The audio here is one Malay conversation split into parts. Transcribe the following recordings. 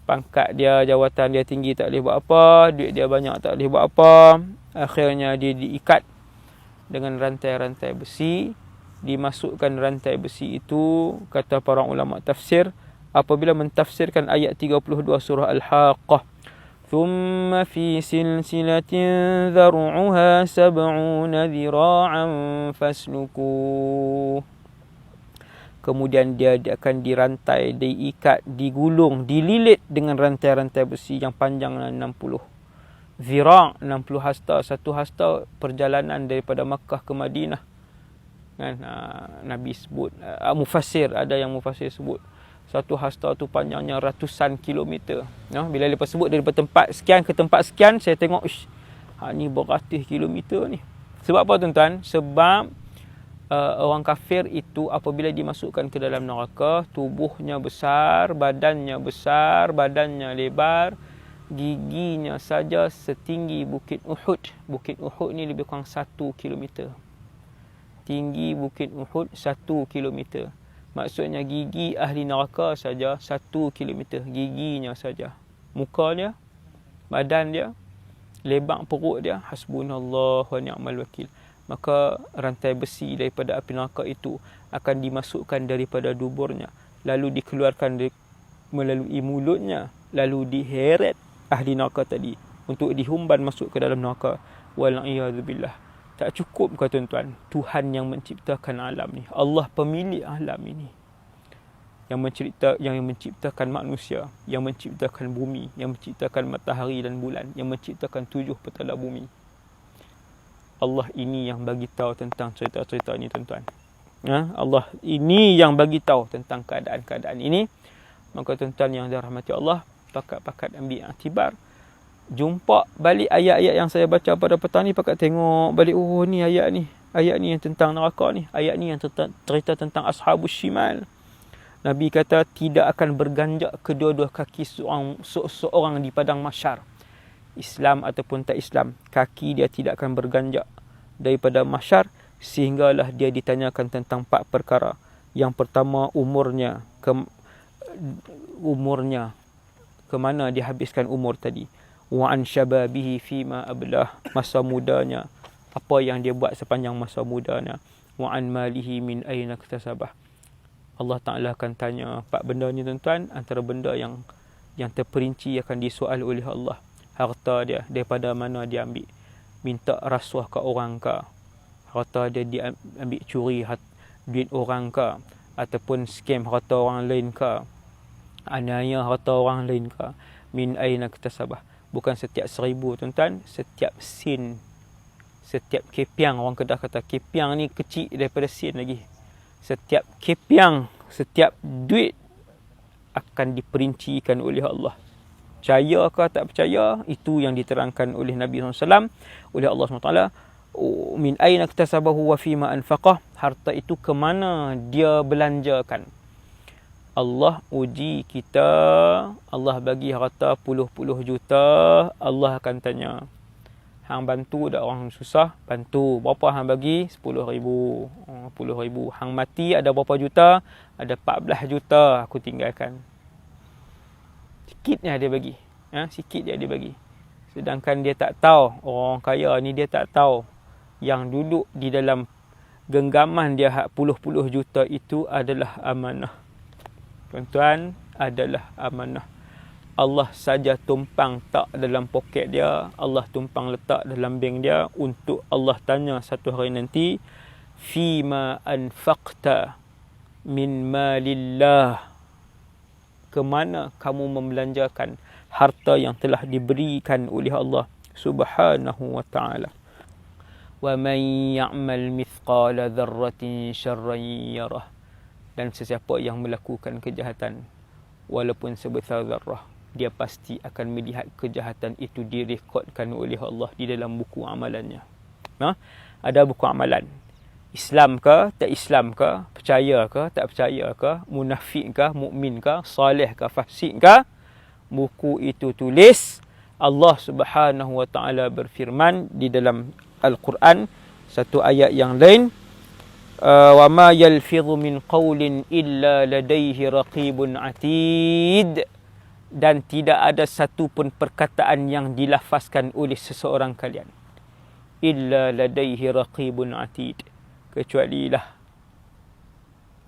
pangkat dia, jawatan dia tinggi tak boleh buat apa, duit dia banyak tak boleh buat apa. Akhirnya dia diikat dengan rantai-rantai besi. Dimasukkan rantai besi itu, kata para ulama tafsir, apabila mentafsirkan ayat 32 surah Al-Haqqah, thumma fi silsilatin dhar'uha sab'una dhira'an faslukuh. Kemudian dia akan dirantai, diikat, digulung, dililit dengan rantai-rantai besi yang panjangnya 60 zira', 60 hasta. Satu hasta perjalanan daripada Makkah ke Madinah. Kan, Nabi sebut, mufassir, ada yang mufassir sebut satu hasta tu panjangnya ratusan kilometer. Bila lepas sebut daripada tempat sekian ke tempat sekian, saya tengok ni beratus kilometer ni. Sebab apa tuan-tuan? Sebab orang kafir itu apabila dimasukkan ke dalam neraka, tubuhnya besar, badannya lebar, giginya saja setinggi Bukit Uhud. Bukit Uhud ni lebih kurang 1 kilometer. Tinggi Bukit Uhud 1 kilometer. Maksudnya gigi ahli neraka saja 1 kilometer. Giginya saja. Muka dia, badan dia, lebar perut dia, hasbunallah wa ni'mal wakil. Maka rantai besi daripada api neraka itu akan dimasukkan daripada duburnya, lalu dikeluarkan melalui mulutnya, lalu diheret ahli neraka tadi untuk dihumban masuk ke dalam neraka. Wal'iyadzubillah. Tak cukup ke tuan-tuan? Tuhan yang menciptakan alam ni, Allah pemilik alam ini, yang menciptakan manusia, yang menciptakan bumi, yang menciptakan matahari dan bulan, yang menciptakan 7 petala bumi. Allah ini yang bagi tahu tentang cerita-cerita ini tuan-tuan. Allah ini yang bagi tahu tentang keadaan-keadaan ini. Maka tuan-tuan yang dirahmati Allah, pakat-pakat ambil iktibar. Jumpa balik ayat-ayat yang saya baca pada petang ni, pakat tengok balik, ni ayat ni yang tentang neraka ni, ayat ni yang cerita tentang ashabus shimal. Nabi kata tidak akan berganjak kedua-dua kaki seorang di padang mahsyar, Islam ataupun tak Islam, kaki dia tidak akan berganjak daripada mahsyar sehinggalah dia ditanyakan tentang 4 perkara. Yang pertama, umurnya, ke mana dia habiskan umur tadi. Wa an syababihi fima ablah, masa mudanya, apa yang dia buat sepanjang masa mudanya. Wa an malihi min aina iktasabah. Allah Ta'ala akan tanya 4 benda ni tuan-tuan. Antara benda yang terperinci akan disoal oleh Allah. Harta dia, daripada mana dia ambil. Minta rasuah ke orang ke, harta dia diambil curi duit orang ke, ataupun scam harta orang lain ke, aniaya harta orang lain ke. Min aina iktasabah. Bukan setiap 1000 tuan-tuan, setiap sen, setiap kepiang. Orang Kedah kata kepiang ni kecil daripada sen lagi. Setiap kepiang, setiap duit akan diperincikan oleh Allah. Percaya ke tak percaya, itu yang diterangkan oleh Nabi SAW, oleh Allah SWT. Min aina iktasabahu wa fima anfaqah. Harta itu ke mana dia belanjakan. Allah uji kita, Allah bagi harta puluh-puluh juta, Allah akan tanya, hang bantu tak orang susah? Bantu. Berapa hang bagi? 10,000. 10,000. Hang mati ada berapa juta? Ada 14 juta aku tinggalkan. Sikitnya dia bagi. Sikit dia bagi. Sedangkan dia tak tahu, orang kaya ni dia tak tahu, yang duduk di dalam genggaman dia puluh-puluh juta itu adalah amanah. Tuan-tuan, adalah amanah. Allah saja tumpang tak dalam poket dia, Allah tumpang letak dalam bank dia untuk Allah tanya satu hari nanti, fima anfaqta min malillah, ke mana kamu membelanjakan harta yang telah diberikan oleh Allah Subhanahu wa ta'ala. Wa man ya'mal mithqala dzarratin syarran yarah. Dan sesiapa yang melakukan kejahatan walaupun sebesar zarrah, dia pasti akan melihat kejahatan itu direkodkan oleh Allah di dalam buku amalannya. Ada buku amalan. Islam ke, tak Islam ke, percaya ke, tak percaya ke, munafik ke, mukmin ke, soleh ke, fasik ke, buku itu tulis. Allah Subhanahu wa ta'ala berfirman di dalam Al-Quran, satu ayat yang lain, wa ma yalfidhu min qawlin illa ladayhi raqibun atid. dan tidak ada satu pun perkataan yang dilafazkan oleh seseorang kalian illa ladaihi raqibun atid, kecuali lah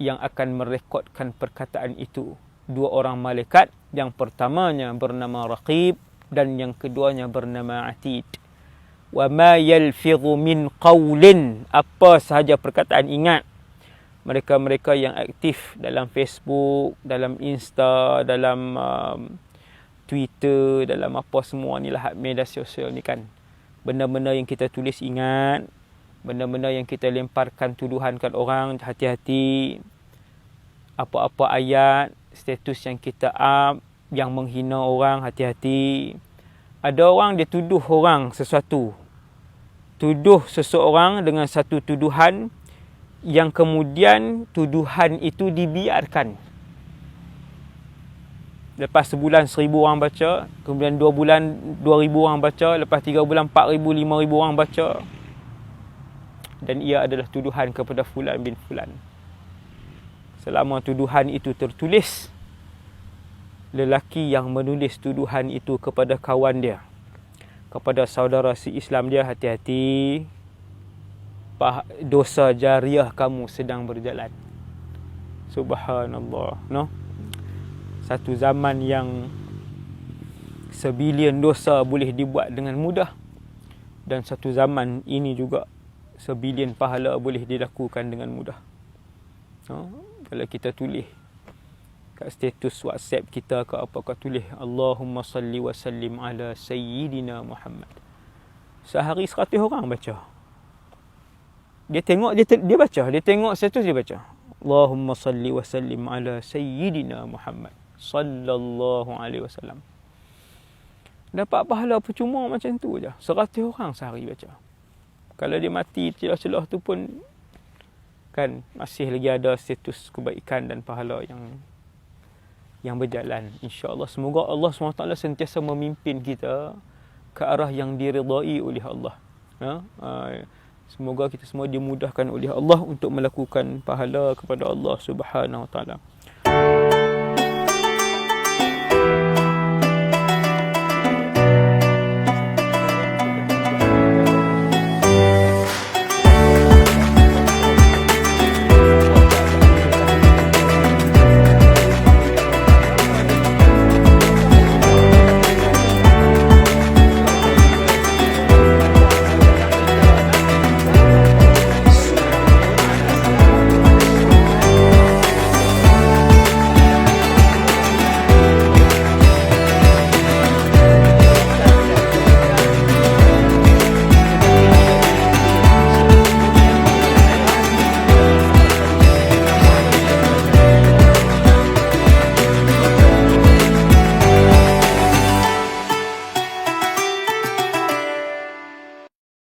yang akan merekodkan perkataan itu dua orang malaikat. Yang pertamanya bernama Raqib dan yang keduanya bernama Atid. Wa ma yalfidhu min qawlin, apa sahaja perkataan. Ingat, mereka-mereka yang aktif dalam Facebook, dalam Insta, dalam Twitter, dalam apa semua ni lah media sosial ni kan, benda-benda yang kita tulis, ingat, benda-benda yang kita lemparkan tuduhan kat orang, hati-hati. Apa-apa ayat, status yang kita up yang menghina orang, hati-hati. Ada orang dia tuduh orang sesuatu, tuduh seseorang dengan satu tuduhan yang kemudian tuduhan itu dibiarkan. Lepas sebulan 1,000 orang baca, kemudian 2 bulan 2,000 orang baca, lepas 3 bulan 4,000, 5,000 orang baca, dan ia adalah tuduhan kepada fulan bin fulan. Selama tuduhan itu tertulis, lelaki yang menulis tuduhan itu kepada kawan dia, kepada saudara si-Islam dia, hati-hati, dosa jariah kamu sedang berjalan. Subhanallah, no? Satu zaman yang sebilion dosa boleh dibuat dengan mudah, dan satu zaman ini juga sebilion pahala boleh dilakukan dengan mudah. No? Kalau kita tulis kat status WhatsApp kita ke apa, kau tulis Allahumma salli wa sallim ala sayyidina Muhammad, sehari 100 orang baca. Dia tengok, dia baca, dia tengok status, dia baca Allahumma salli wa sallim ala sayyidina Muhammad sallallahu alaihi wasallam. Dapat pahala percuma macam tu je. 100 orang sehari baca. Kalau dia mati celah-celah tu pun kan masih lagi ada status kebaikan dan pahala yang berjalan, insya-Allah. Semoga Allah SWT sentiasa memimpin kita ke arah yang diridai oleh Allah. Semoga kita semua dimudahkan oleh Allah untuk melakukan pahala kepada Allah Subhanahu Wa Taala.